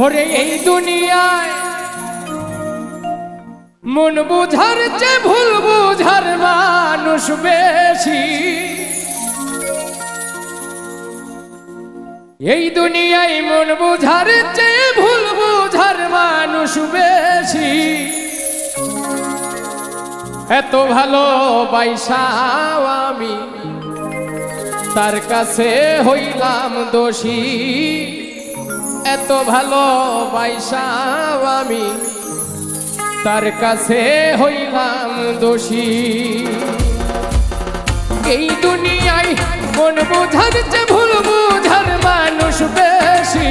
ওরে এই দুনিয়ায় মন বুঝার চেয়ে ভুল বুঝার মানুষ বেশি। এই দুনিয়ায় মন বুঝার চেয়ে ভুল বুঝার মানুষ বেশি। এত ভালোবাসাও আমি তার কাছে হইলাম দোষী। এত ভালোবাসাও আমি তার কাছে হইলাম দোষী। এই দুনিয়ায় মন বুঝার চেয়ে ভুল বুঝার মানুষ বেশি।